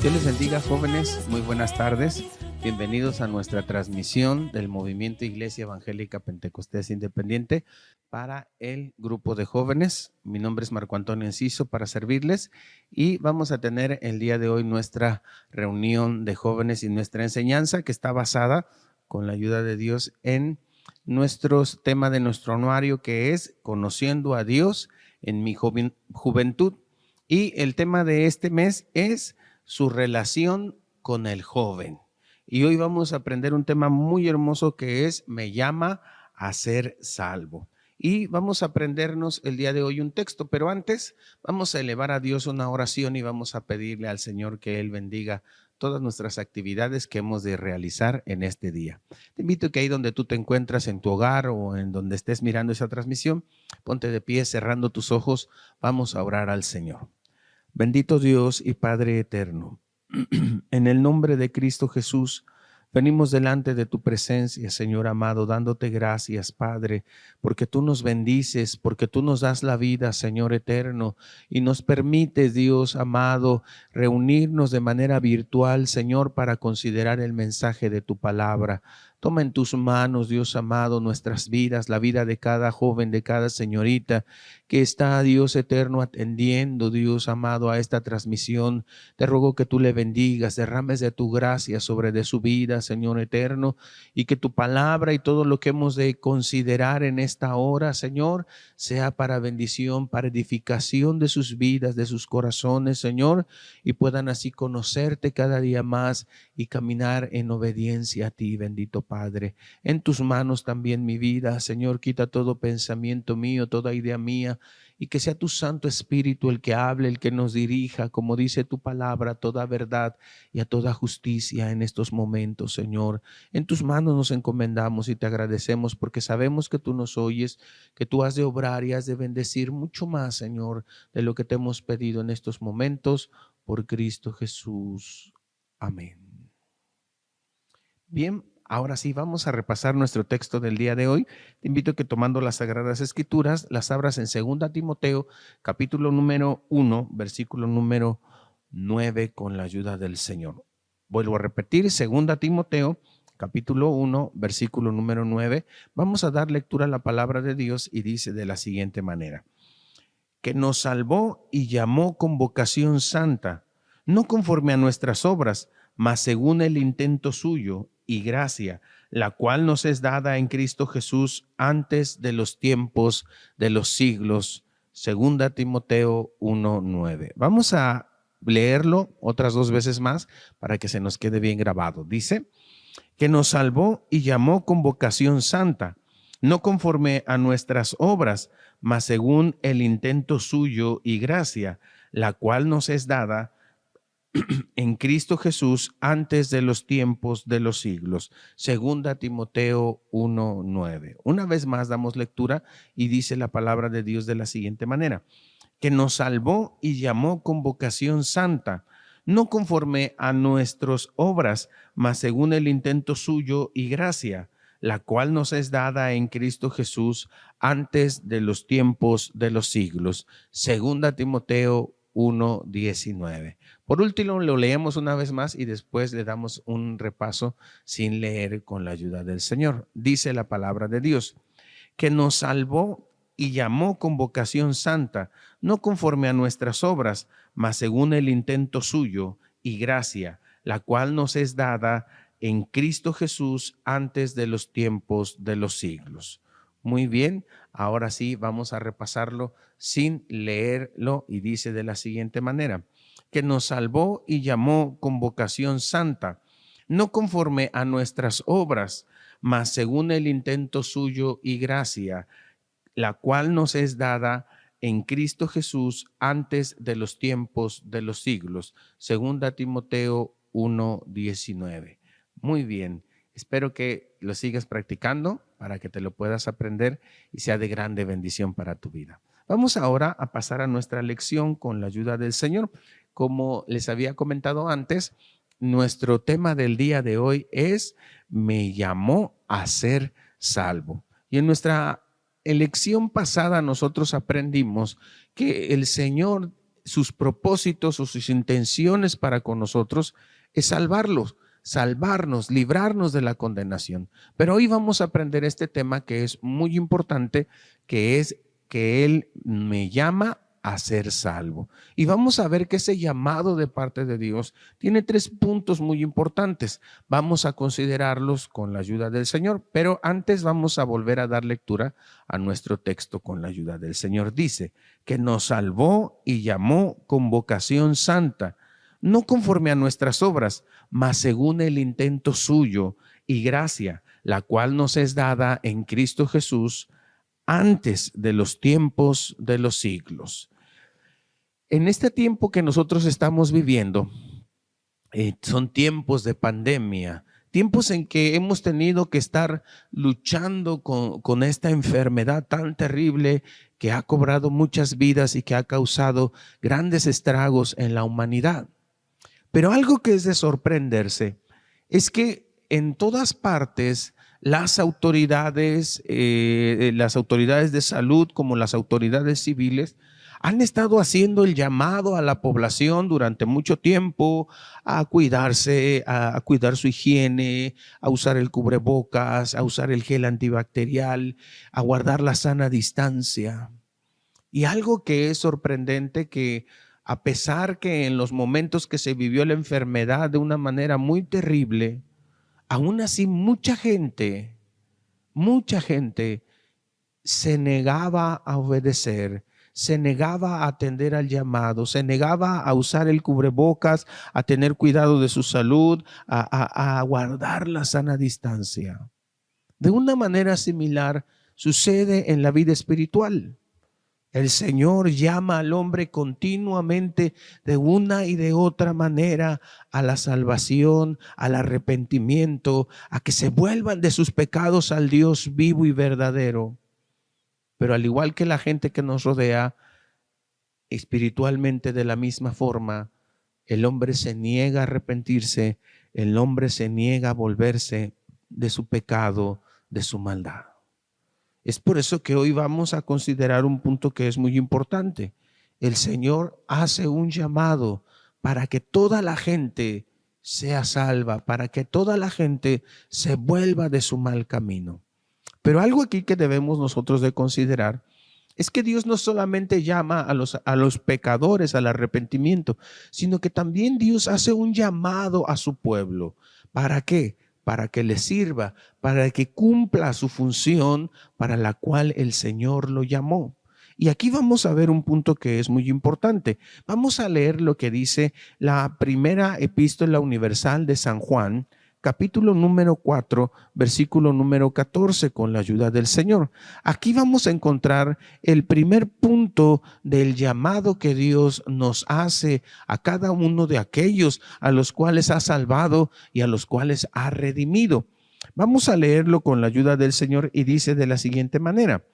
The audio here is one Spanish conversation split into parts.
Dios les bendiga, jóvenes, muy buenas tardes. Bienvenidos a nuestra transmisión del Movimiento Iglesia Evangélica Pentecostés Independiente para el grupo de jóvenes. Mi nombre es Marco Antonio Enciso para servirles y vamos a tener el día de hoy nuestra reunión de jóvenes y nuestra enseñanza que está basada, con la ayuda de Dios, en nuestro tema de nuestro anuario, que es Conociendo a Dios en mi juventud. Y el tema de este mes es su relación con el joven. Y hoy vamos a aprender un tema muy hermoso que es Me llama a ser salvo. Y vamos a aprendernos el día de hoy un texto, pero antes vamos a elevar a Dios una oración y vamos a pedirle al Señor que Él bendiga todas nuestras actividades que hemos de realizar en este día. Te invito a que ahí donde tú te encuentras, en tu hogar o en donde estés mirando esa transmisión, ponte de pie, cerrando tus ojos, vamos a orar al Señor. Bendito Dios y Padre eterno, en el nombre de Cristo Jesús, venimos delante de tu presencia, Señor amado, dándote gracias, Padre, porque tú nos bendices, porque tú nos das la vida, Señor eterno, y nos permites, Dios amado, reunirnos de manera virtual, Señor, para considerar el mensaje de tu palabra. Toma en tus manos, Dios amado, nuestras vidas, la vida de cada joven, de cada señorita que está, Dios eterno, atendiendo, Dios amado, a esta transmisión. Te ruego que tú le bendigas, derrames de tu gracia sobre de su vida, Señor eterno, y que tu palabra y todo lo que hemos de considerar en esta hora, Señor, sea para bendición, para edificación de sus vidas, de sus corazones, Señor, y puedan así conocerte cada día más y caminar en obediencia a ti, bendito Padre. En tus manos también mi vida, Señor, quita todo pensamiento mío, toda idea mía, y que sea tu Santo Espíritu el que hable, el que nos dirija, como dice tu palabra, a toda verdad y a toda justicia en estos momentos, Señor. En tus manos nos encomendamos y te agradecemos porque sabemos que tú nos oyes, que tú has de obrar y has de bendecir mucho más, Señor, de lo que te hemos pedido en estos momentos, por Cristo Jesús. Amén. Bien, ahora sí, vamos a repasar nuestro texto del día de hoy. Te invito a que, tomando las Sagradas Escrituras, las abras en 2 Timoteo, capítulo número 1, versículo número 9, con la ayuda del Señor. Vuelvo a repetir, 2 Timoteo, capítulo 1, versículo número 9. Vamos a dar lectura a la palabra de Dios y dice de la siguiente manera: que nos salvó y llamó con vocación santa, no conforme a nuestras obras, mas según el intento suyo y gracia, la cual nos es dada en Cristo Jesús antes de los tiempos de los siglos. 2 Timoteo 1:9. Vamos a leerlo otras 2 veces más para que se nos quede bien grabado. Dice: que nos salvó y llamó con vocación santa, no conforme a nuestras obras, mas según el intento suyo y gracia, la cual nos es dada en Cristo Jesús antes de los tiempos de los siglos. 2 Timoteo 1:9. Una vez más damos lectura y dice la palabra de Dios de la siguiente manera: que nos salvó y llamó con vocación santa, no conforme a nuestras obras, mas según el intento suyo y gracia, la cual nos es dada en Cristo Jesús antes de los tiempos de los siglos. 2 Timoteo 1:19. Por último, lo leemos una vez más y después le damos un repaso sin leer, con la ayuda del Señor. Dice la palabra de Dios: que nos salvó y llamó con vocación santa, no conforme a nuestras obras, mas según el intento suyo y gracia, la cual nos es dada en Cristo Jesús antes de los tiempos de los siglos. Muy bien, ahora sí vamos a repasarlo sin leerlo y dice de la siguiente manera: que nos salvó y llamó con vocación santa, no conforme a nuestras obras, mas según el intento suyo y gracia, la cual nos es dada en Cristo Jesús antes de los tiempos de los siglos. 2 Timoteo 1:19. Muy bien, espero que lo sigas practicando para que te lo puedas aprender y sea de grande bendición para tu vida. Vamos ahora a pasar a nuestra lección con la ayuda del Señor. Como les había comentado antes, nuestro tema del día de hoy es Me llamó a ser salvo. Y en nuestra elección pasada nosotros aprendimos que el Señor sus propósitos o sus intenciones para con nosotros es salvarlos, salvarnos, librarnos de la condenación. Pero hoy vamos a aprender este tema que es muy importante, que es que Él me llama a ser salvo. Y vamos a ver que ese llamado de parte de Dios tiene 3 puntos muy importantes. Vamos a considerarlos con la ayuda del Señor, pero antes vamos a volver a dar lectura a nuestro texto con la ayuda del Señor. Dice que nos salvó y llamó con vocación santa, no conforme a nuestras obras, mas según el intento suyo y gracia, la cual nos es dada en Cristo Jesús antes de los tiempos de los siglos. En este tiempo que nosotros estamos viviendo, son tiempos de pandemia, tiempos en que hemos tenido que estar luchando con esta enfermedad tan terrible que ha cobrado muchas vidas y que ha causado grandes estragos en la humanidad. Pero algo que es de sorprenderse es que en todas partes las autoridades de salud como las autoridades civiles han estado haciendo el llamado a la población durante mucho tiempo a cuidarse, a cuidar su higiene, a usar el cubrebocas, a usar el gel antibacterial, a guardar la sana distancia. Y algo que es sorprendente, que a pesar que en los momentos que se vivió la enfermedad de una manera muy terrible, aún así mucha gente se negaba a obedecer, se negaba a atender al llamado, se negaba a usar el cubrebocas, a tener cuidado de su salud, a guardar la sana distancia. De una manera similar sucede en la vida espiritual. El Señor llama al hombre continuamente de una y de otra manera a la salvación, al arrepentimiento, a que se vuelvan de sus pecados al Dios vivo y verdadero. Pero al igual que la gente que nos rodea, espiritualmente de la misma forma, el hombre se niega a arrepentirse, el hombre se niega a volverse de su pecado, de su maldad. Es por eso que hoy vamos a considerar un punto que es muy importante. El Señor hace un llamado para que toda la gente sea salva, para que toda la gente se vuelva de su mal camino. Pero algo aquí que debemos nosotros de considerar es que Dios no solamente llama a los pecadores al arrepentimiento, sino que también Dios hace un llamado a su pueblo. ¿Para qué? Para que le sirva, para que cumpla su función para la cual el Señor lo llamó. Y aquí vamos a ver un punto que es muy importante. Vamos a leer lo que dice la primera epístola universal de San Juan, capítulo número 4, versículo número 14, con la ayuda del Señor. Aquí vamos a encontrar el primer punto del llamado que Dios nos hace a cada uno de aquellos a los cuales ha salvado y a los cuales ha redimido. Vamos a leerlo con la ayuda del Señor y dice de la siguiente manera: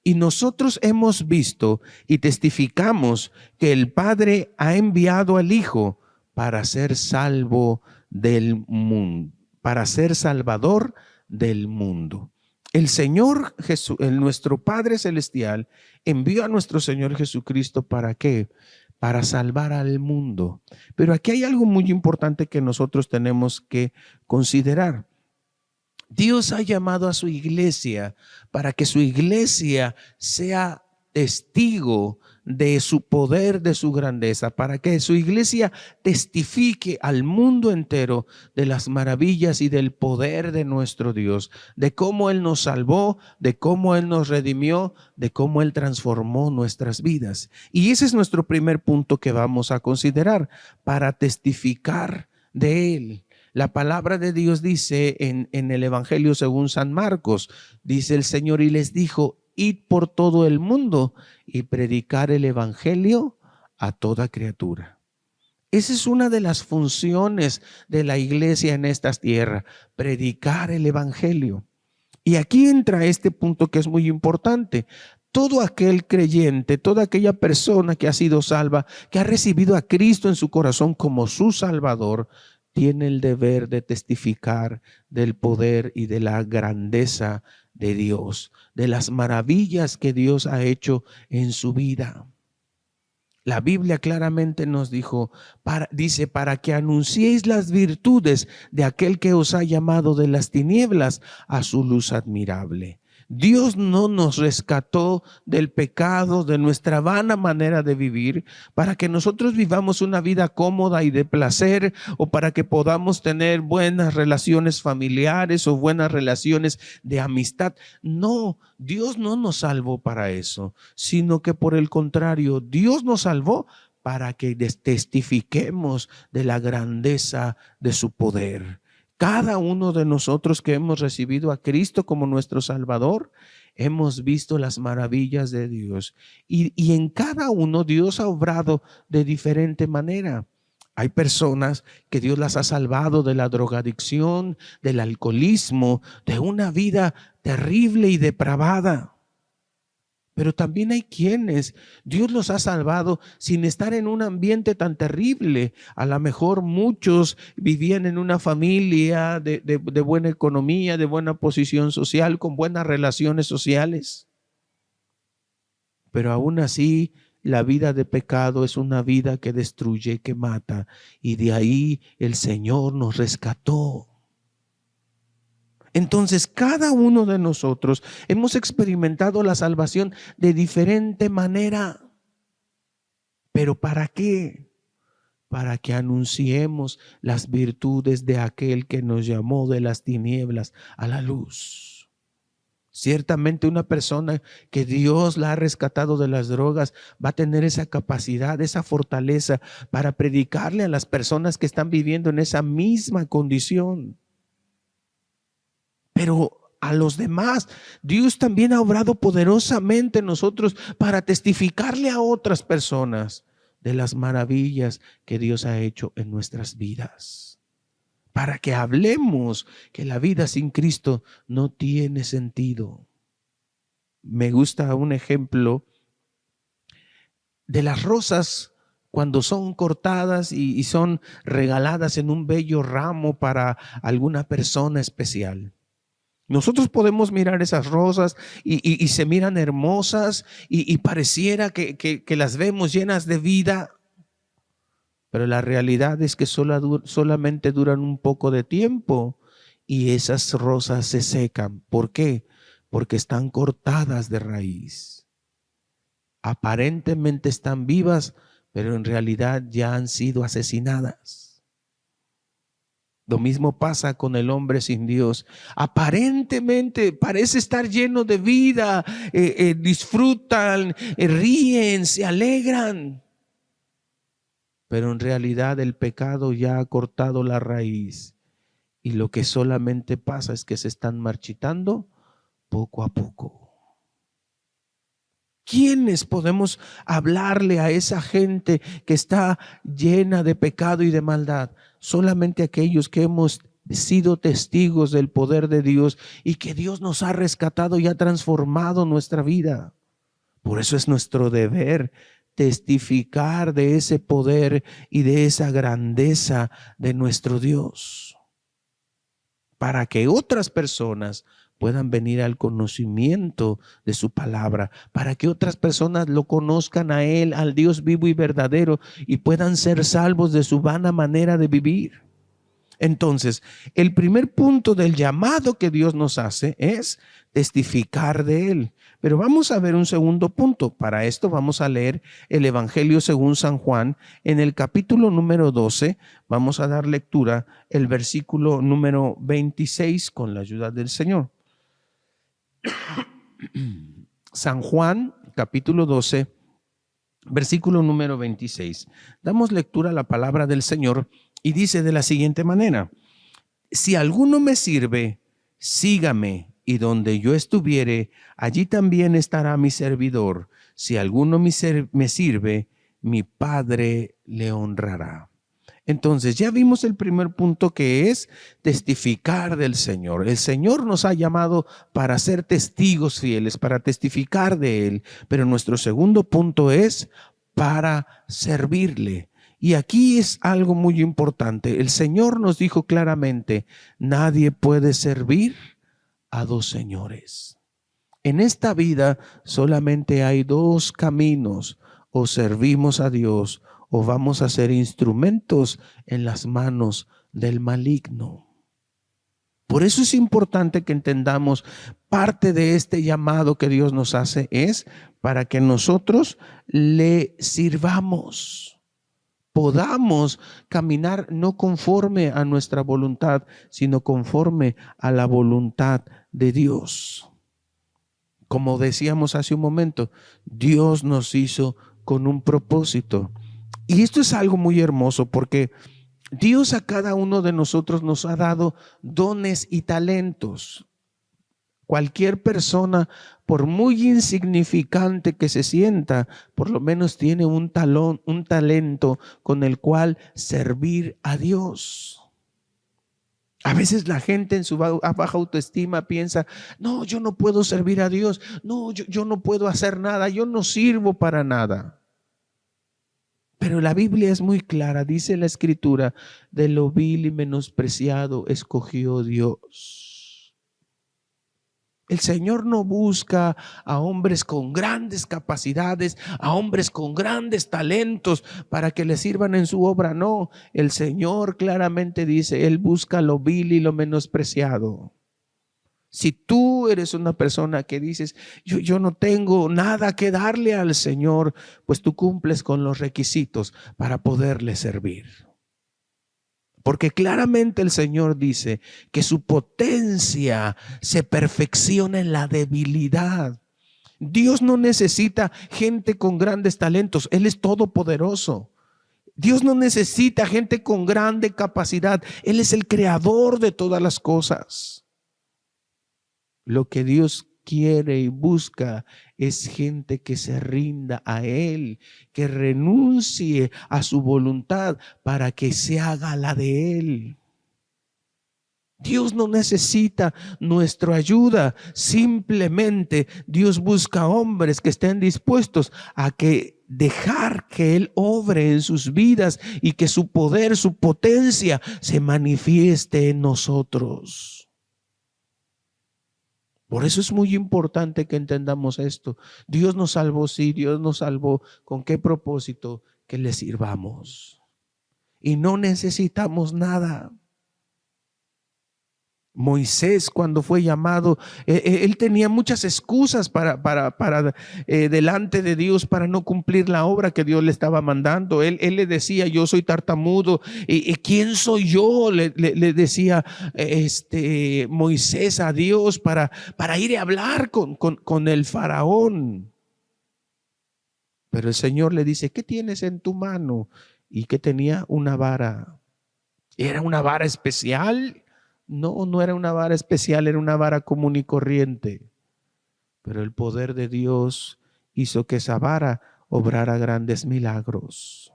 y nosotros hemos visto y testificamos que el Padre ha enviado al Hijo para ser salvo del mundo, para ser salvador del mundo. El Señor Jesús, nuestro Padre Celestial, envió a nuestro Señor Jesucristo, ¿para qué? Para salvar al mundo. Pero aquí hay algo muy importante que nosotros tenemos que considerar. Dios ha llamado a su iglesia para que su iglesia sea testigo de su poder, de su grandeza, para que su iglesia testifique al mundo entero de las maravillas y del poder de nuestro Dios, de cómo Él nos salvó, de cómo Él nos redimió, de cómo Él transformó nuestras vidas. Y ese es nuestro primer punto que vamos a considerar, para testificar de Él. La palabra de Dios dice en el Evangelio según San Marcos, dice el Señor y les dijo: id por todo el mundo y predicar el Evangelio a toda criatura. Esa es una de las funciones de la iglesia en esta tierra, predicar el Evangelio. Y aquí entra este punto que es muy importante. Todo aquel creyente, toda aquella persona que ha sido salva, que ha recibido a Cristo en su corazón como su Salvador, tiene el deber de testificar del poder y de la grandeza de Dios, de las maravillas que Dios ha hecho en su vida. La Biblia claramente nos dice, para que anunciéis las virtudes de aquel que os ha llamado de las tinieblas a su luz admirable. Dios no nos rescató del pecado, de nuestra vana manera de vivir, para que nosotros vivamos una vida cómoda y de placer, o para que podamos tener buenas relaciones familiares o buenas relaciones de amistad. No, Dios no nos salvó para eso, sino que por el contrario, Dios nos salvó para que testifiquemos de la grandeza de su poder. Cada uno de nosotros que hemos recibido a Cristo como nuestro Salvador, hemos visto las maravillas de Dios. Y en cada uno Dios ha obrado de diferente manera. Hay personas que Dios las ha salvado de la drogadicción, del alcoholismo, de una vida terrible y depravada. Pero también hay quienes Dios los ha salvado sin estar en un ambiente tan terrible. A lo mejor muchos vivían en una familia de buena economía, de buena posición social, con buenas relaciones sociales. Pero aún así, la vida de pecado es una vida que destruye, que mata. Y de ahí el Señor nos rescató. Entonces, cada uno de nosotros hemos experimentado la salvación de diferente manera. ¿Pero para qué? Para que anunciemos las virtudes de aquel que nos llamó de las tinieblas a la luz. Ciertamente una persona que Dios la ha rescatado de las drogas va a tener esa capacidad, esa fortaleza para predicarle a las personas que están viviendo en esa misma condición. Pero a los demás, Dios también ha obrado poderosamente en nosotros para testificarle a otras personas de las maravillas que Dios ha hecho en nuestras vidas. Para que hablemos que la vida sin Cristo no tiene sentido. Me gusta un ejemplo de las rosas cuando son cortadas y son regaladas en un bello ramo para alguna persona especial. Nosotros podemos mirar esas rosas y se miran hermosas y pareciera que las vemos llenas de vida, pero la realidad es que solamente duran un poco de tiempo y esas rosas se secan. ¿Por qué? Porque están cortadas de raíz. Aparentemente están vivas, pero en realidad ya han sido asesinadas. Lo mismo pasa con el hombre sin Dios. Aparentemente parece estar lleno de vida, disfrutan, ríen, se alegran. Pero en realidad el pecado ya ha cortado la raíz. Y lo que solamente pasa es que se están marchitando poco a poco. ¿Quiénes podemos hablarle a esa gente que está llena de pecado y de maldad? Solamente aquellos que hemos sido testigos del poder de Dios y que Dios nos ha rescatado y ha transformado nuestra vida. Por eso es nuestro deber testificar de ese poder y de esa grandeza de nuestro Dios, para que otras personas puedan venir al conocimiento de su palabra, para que otras personas lo conozcan a Él, al Dios vivo y verdadero, y puedan ser salvos de su vana manera de vivir. Entonces, el primer punto del llamado que Dios nos hace es testificar de Él. Pero vamos a ver un segundo punto. Para esto vamos a leer el Evangelio según San Juan en el capítulo número 12. Vamos a dar lectura el versículo número 26 con la ayuda del Señor. San Juan, capítulo 12, versículo número 26. Damos lectura a la palabra del Señor y dice de la siguiente manera: si alguno me sirve, sígame, y donde yo estuviere, allí también estará mi servidor. Si alguno me sirve, mi Padre le honrará. Entonces ya vimos el primer punto, que es testificar del Señor. El Señor nos ha llamado para ser testigos fieles, para testificar de Él. Pero nuestro segundo punto es para servirle. Y aquí es algo muy importante. El Señor nos dijo claramente: nadie puede servir a dos señores. En esta vida solamente hay dos caminos: o servimos a Dios o vamos a ser instrumentos en las manos del maligno. Por eso es importante que entendamos parte de este llamado que Dios nos hace es para que nosotros le sirvamos, podamos caminar no conforme a nuestra voluntad, sino conforme a la voluntad de Dios. Como decíamos hace un momento, Dios nos hizo con un propósito. Y esto es algo muy hermoso porque Dios a cada uno de nosotros nos ha dado dones y talentos. Cualquier persona, por muy insignificante que se sienta, por lo menos tiene un talento con el cual servir a Dios. A veces la gente en su baja autoestima piensa, no, yo no puedo servir a Dios, no, yo no puedo hacer nada, yo no sirvo para nada. Pero la Biblia es muy clara, dice la Escritura, de lo vil y menospreciado escogió Dios. El Señor no busca a hombres con grandes capacidades, a hombres con grandes talentos para que le sirvan en su obra. No, el Señor claramente dice, Él busca lo vil y lo menospreciado. Si tú eres una persona que dices, yo no tengo nada que darle al Señor, pues tú cumples con los requisitos para poderle servir. Porque claramente el Señor dice que su potencia se perfecciona en la debilidad. Dios no necesita gente con grandes talentos, Él es todopoderoso. Dios no necesita gente con grande capacidad, Él es el creador de todas las cosas. Lo que Dios quiere y busca es gente que se rinda a Él, que renuncie a su voluntad para que se haga la de Él. Dios no necesita nuestra ayuda, simplemente Dios busca hombres que estén dispuestos a dejar que Él obre en sus vidas y que su poder, su potencia se manifieste en nosotros. Por eso es muy importante que entendamos esto. Dios nos salvó, sí, Dios nos salvó. ¿Con qué propósito? Que le sirvamos. Y no necesitamos nada. Moisés, cuando fue llamado, él tenía muchas excusas para delante de Dios para no cumplir la obra que Dios le estaba mandando. Él le decía, yo soy tartamudo, y ¿quién soy yo? Le decía Moisés a Dios para ir a hablar con el faraón. Pero el Señor le dice, ¿qué tienes en tu mano? Y que tenía una vara. ¿Era una vara especial? No, no era una vara especial, era una vara común y corriente. Pero el poder de Dios hizo que esa vara obrara grandes milagros.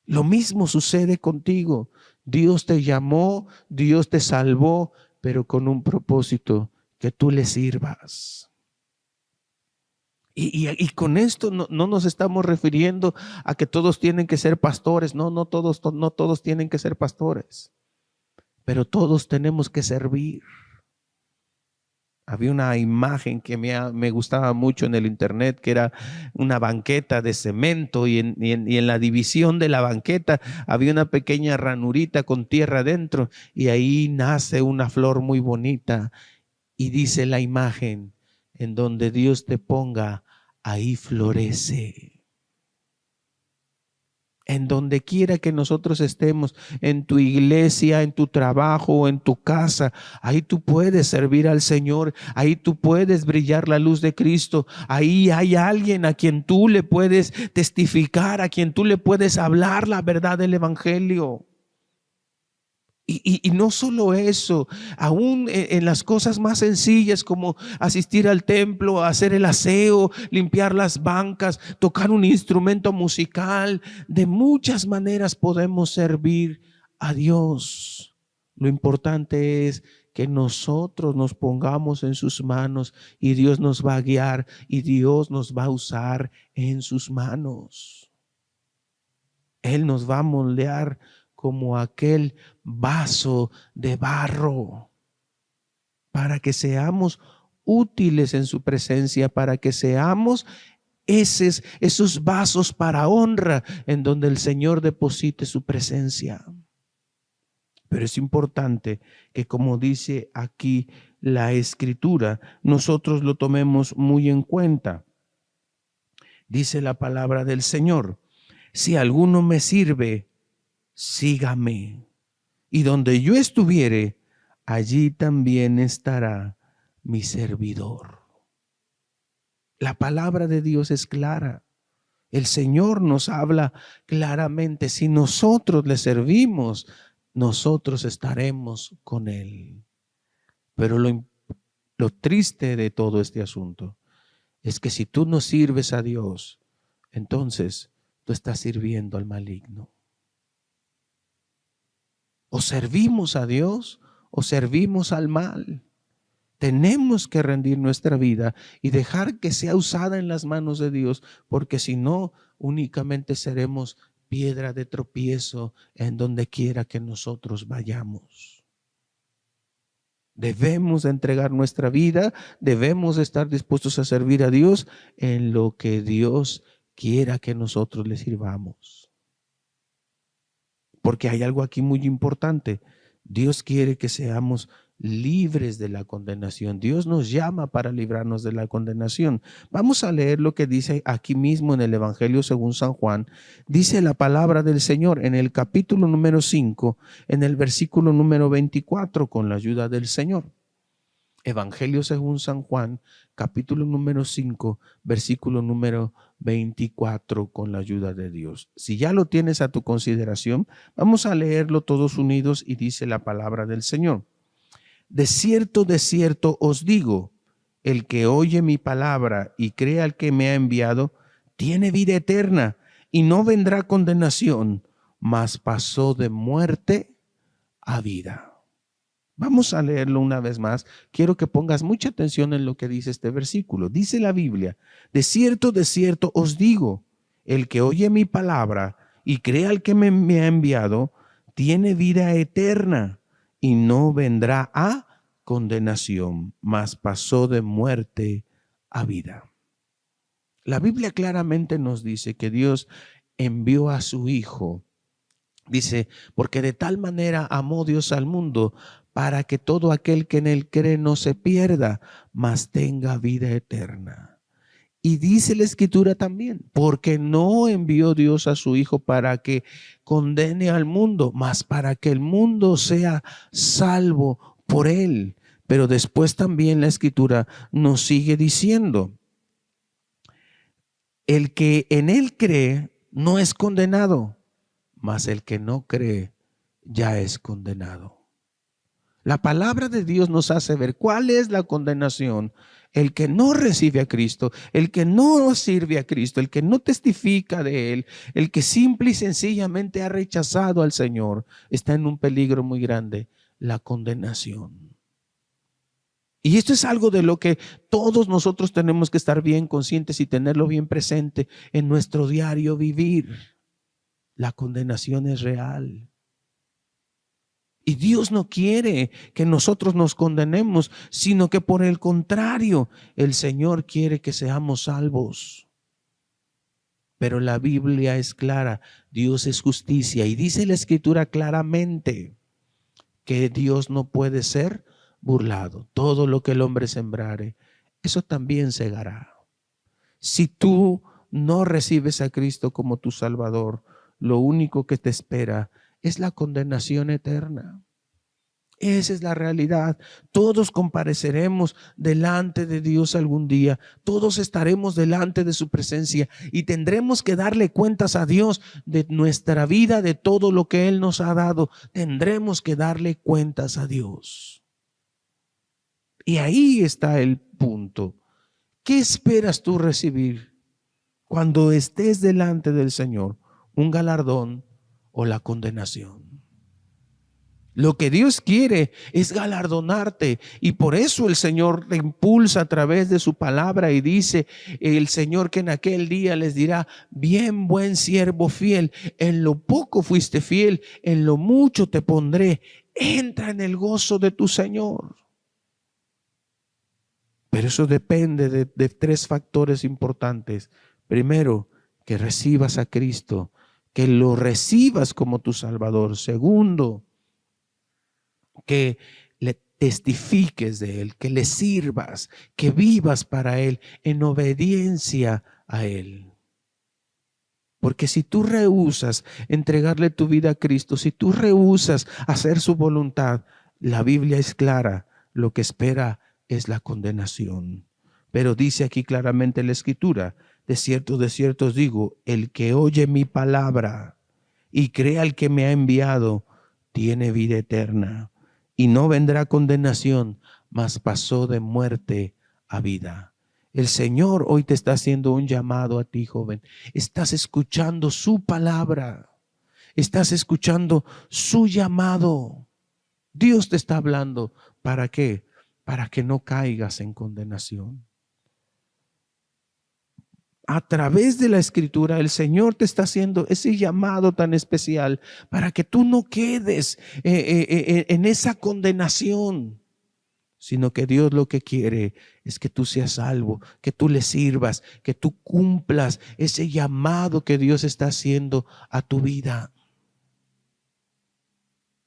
Lo mismo sucede contigo. Dios te llamó, Dios te salvó, pero con un propósito, que tú le sirvas. Y con esto no nos estamos refiriendo a que todos tienen que ser pastores. No todos tienen que ser pastores. Pero todos tenemos que servir. Había una imagen que me gustaba mucho en el internet, que era una banqueta de cemento y en la división de la banqueta había una pequeña ranurita con tierra dentro y ahí nace una flor muy bonita. Y dice la imagen, en donde Dios te ponga, ahí florece. En donde quiera que nosotros estemos, en tu iglesia, en tu trabajo o en tu casa, ahí tú puedes servir al Señor, ahí tú puedes brillar la luz de Cristo, ahí hay alguien a quien tú le puedes testificar, a quien tú le puedes hablar la verdad del Evangelio. Y no solo eso, aún en las cosas más sencillas como asistir al templo, hacer el aseo, limpiar las bancas, tocar un instrumento musical, de muchas maneras podemos servir a Dios. Lo importante es que nosotros nos pongamos en sus manos y Dios nos va a guiar y Dios nos va a usar en sus manos. Él nos va a moldear como aquel vaso de barro, para que seamos útiles en su presencia, para que seamos esos vasos para honra en donde el Señor deposite su presencia. Pero es importante que, como dice aquí la Escritura, nosotros lo tomemos muy en cuenta. Dice la palabra del Señor: si alguno me sirve, sígame. Y donde yo estuviere, allí también estará mi servidor. La palabra de Dios es clara. El Señor nos habla claramente. Si nosotros le servimos, nosotros estaremos con Él. Pero lo triste de todo este asunto es que si tú no sirves a Dios, entonces tú estás sirviendo al maligno. O servimos a Dios o servimos al mal. Tenemos que rendir nuestra vida y dejar que sea usada en las manos de Dios, porque si no, únicamente seremos piedra de tropiezo en donde quiera que nosotros vayamos. Debemos entregar nuestra vida, debemos estar dispuestos a servir a Dios en lo que Dios quiera que nosotros le sirvamos. Porque hay algo aquí muy importante. Dios quiere que seamos libres de la condenación. Dios nos llama para librarnos de la condenación. Vamos a leer lo que dice aquí mismo en el Evangelio según San Juan. Dice la palabra del Señor en el capítulo número 5, en el versículo número 24, con la ayuda del Señor. Evangelio según San Juan, capítulo número 5, versículo número 24, con la ayuda de Dios. Si ya lo tienes a tu consideración, vamos a leerlo todos unidos y dice la palabra del Señor. De cierto os digo, el que oye mi palabra y cree al que me ha enviado, tiene vida eterna y no vendrá condenación, mas pasó de muerte a vida. Vamos a leerlo una vez más. Quiero que pongas mucha atención en lo que dice este versículo. Dice la Biblia: de cierto os digo, el que oye mi palabra y cree al que me ha enviado, tiene vida eterna y no vendrá a condenación, mas pasó de muerte a vida. La Biblia claramente nos dice que Dios envió a su Hijo. Dice, porque de tal manera amó Dios al mundo, para que todo aquel que en él cree no se pierda, mas tenga vida eterna. Y dice la Escritura también, porque no envió Dios a su Hijo para que condene al mundo, mas para que el mundo sea salvo por él. Pero después también la Escritura nos sigue diciendo, el que en él cree no es condenado, mas el que no cree ya es condenado. La palabra de Dios nos hace ver cuál es la condenación. El que no recibe a Cristo, el que no sirve a Cristo, el que no testifica de Él, el que simple y sencillamente ha rechazado al Señor, está en un peligro muy grande, la condenación. Y esto es algo de lo que todos nosotros tenemos que estar bien conscientes y tenerlo bien presente en nuestro diario vivir. La condenación es real. Y Dios no quiere que nosotros nos condenemos, sino que por el contrario, el Señor quiere que seamos salvos. Pero la Biblia es clara, Dios es justicia y dice la Escritura claramente que Dios no puede ser burlado. Todo lo que el hombre sembrare, eso también segará. Si tú no recibes a Cristo como tu Salvador, lo único que te espera es la condenación eterna. Esa es la realidad. Todos compareceremos delante de Dios algún día. Todos estaremos delante de su presencia y tendremos que darle cuentas a Dios de nuestra vida, de todo lo que Él nos ha dado. Tendremos que darle cuentas a Dios. Y ahí está el punto. ¿Qué esperas tú recibir cuando estés delante del Señor? ¿Un galardón o la condenación? Lo que Dios quiere es galardonarte y por eso el Señor te impulsa a través de su palabra y dice el Señor que en aquel día les dirá: bien, buen siervo fiel, en lo poco fuiste fiel, en lo mucho te pondré, entra en el gozo de tu Señor. Pero eso depende de tres factores importantes. Primero, que recibas a Cristo, que lo recibas como tu Salvador. Segundo, que le testifiques de Él, que le sirvas, que vivas para Él en obediencia a Él. Porque si tú rehusas entregarle tu vida a Cristo, si tú rehusas hacer su voluntad, la Biblia es clara, lo que espera es la condenación. Pero dice aquí claramente la Escritura, de cierto os digo, el que oye mi palabra y crea al que me ha enviado, tiene vida eterna y no vendrá condenación, mas pasó de muerte a vida. El Señor hoy te está haciendo un llamado a ti, joven. Estás escuchando su palabra. Estás escuchando su llamado. Dios te está hablando. ¿Para qué? Para que no caigas en condenación. A través de la Escritura, el Señor te está haciendo ese llamado tan especial para que tú no quedes en esa condenación, sino que Dios lo que quiere es que tú seas salvo, que tú le sirvas, que tú cumplas ese llamado que Dios está haciendo a tu vida.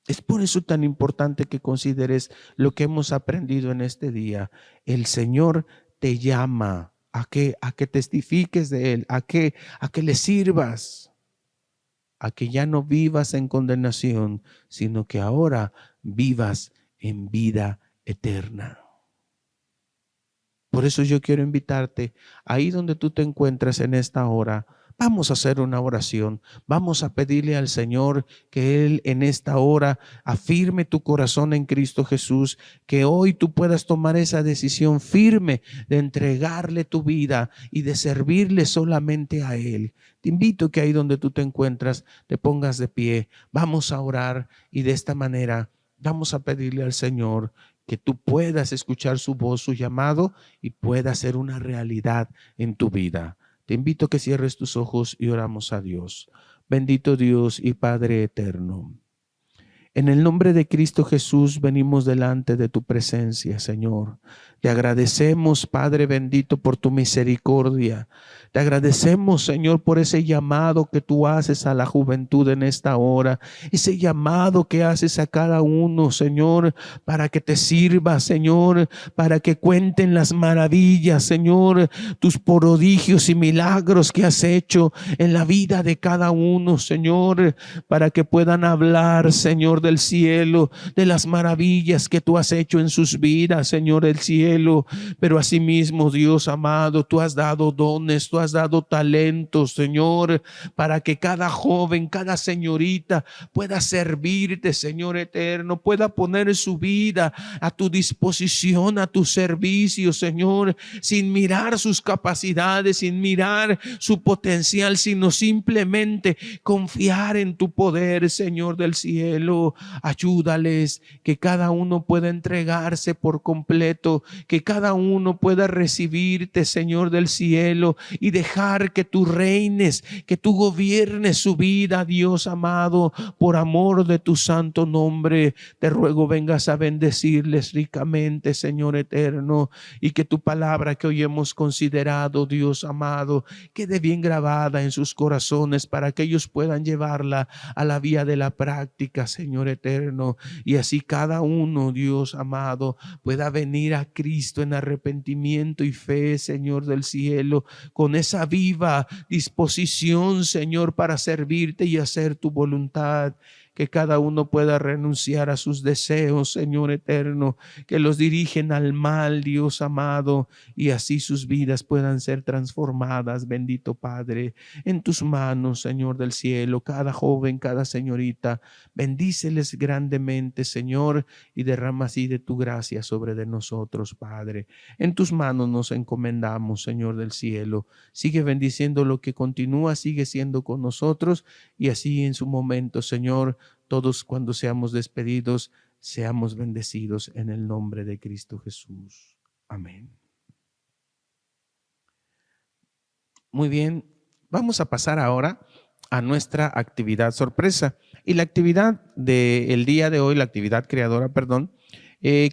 Es por eso tan importante que consideres lo que hemos aprendido en este día. El Señor te llama a que testifiques de Él, a que le sirvas, a que ya no vivas en condenación, sino que ahora vivas en vida eterna. Por eso yo quiero invitarte, ahí donde tú te encuentras en esta hora, vamos a hacer una oración, vamos a pedirle al Señor que Él en esta hora afirme tu corazón en Cristo Jesús, que hoy tú puedas tomar esa decisión firme de entregarle tu vida y de servirle solamente a Él. Te invito que ahí donde tú te encuentras te pongas de pie, vamos a orar y de esta manera vamos a pedirle al Señor que tú puedas escuchar su voz, su llamado y pueda ser una realidad en tu vida. Te invito a que cierres tus ojos y oramos a Dios. Bendito Dios y Padre eterno. En el nombre de Cristo Jesús venimos delante de tu presencia, Señor. Te agradecemos, Padre bendito, por tu misericordia. Te agradecemos, Señor, por ese llamado que tú haces a la juventud en esta hora. Ese llamado que haces a cada uno, Señor, para que te sirva, Señor, para que cuenten las maravillas, Señor, tus prodigios y milagros que has hecho en la vida de cada uno, Señor, para que puedan hablar, Señor, del cielo, de las maravillas que tú has hecho en sus vidas, Señor, del cielo. Pero asimismo, Dios amado, tú has dado dones, tú has dado talentos, Señor, para que cada joven, cada señorita pueda servirte, Señor eterno, pueda poner su vida a tu disposición, a tu servicio, Señor, sin mirar sus capacidades, sin mirar su potencial, sino simplemente confiar en tu poder, Señor del cielo. Ayúdales que cada uno pueda entregarse por completo, que cada uno pueda recibirte, Señor del cielo, y dejar que tú reines, que tú gobiernes su vida, Dios amado, por amor de tu santo nombre. Te ruego vengas a bendecirles ricamente, Señor eterno, y que tu palabra que hoy hemos considerado, Dios amado, quede bien grabada en sus corazones para que ellos puedan llevarla a la vía de la práctica, Señor eterno, y así cada uno, Dios amado, pueda venir a Cristo en arrepentimiento y fe, Señor del cielo, con esa viva disposición, Señor, para servirte y hacer tu voluntad. Que cada uno pueda renunciar a sus deseos, Señor eterno, que los dirigen al mal, Dios amado, y así sus vidas puedan ser transformadas, bendito Padre. En tus manos, Señor del cielo, cada joven, cada señorita, bendíceles grandemente, Señor, y derrama así de tu gracia sobre de nosotros, Padre. En tus manos nos encomendamos, Señor del cielo. Sigue bendiciendo lo que continúa, sigue siendo con nosotros, y así en su momento, Señor, todos cuando seamos despedidos, seamos bendecidos en el nombre de Cristo Jesús. Amén. Muy bien, vamos a pasar ahora a nuestra actividad sorpresa. Y la actividad del día de hoy, la actividad creadora,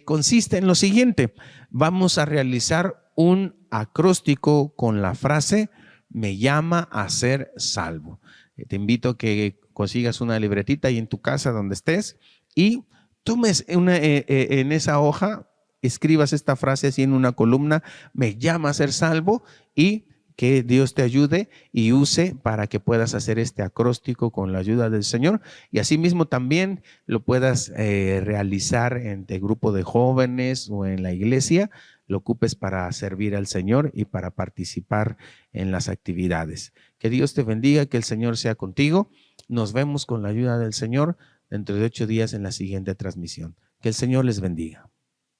consiste en lo siguiente. Vamos a realizar un acróstico con la frase: me llama a ser salvo. Te invito a que consigas una libretita ahí en tu casa donde estés y tomes en esa hoja, escribas esta frase así en una columna, me llama a ser salvo, y que Dios te ayude y use para que puedas hacer este acróstico con la ayuda del Señor, y asimismo también lo puedas realizar en el grupo de jóvenes o en la iglesia, lo ocupes para servir al Señor y para participar en las actividades. Que Dios te bendiga, que el Señor sea contigo. Nos vemos con la ayuda del Señor dentro de 8 días en la siguiente transmisión. Que el Señor les bendiga.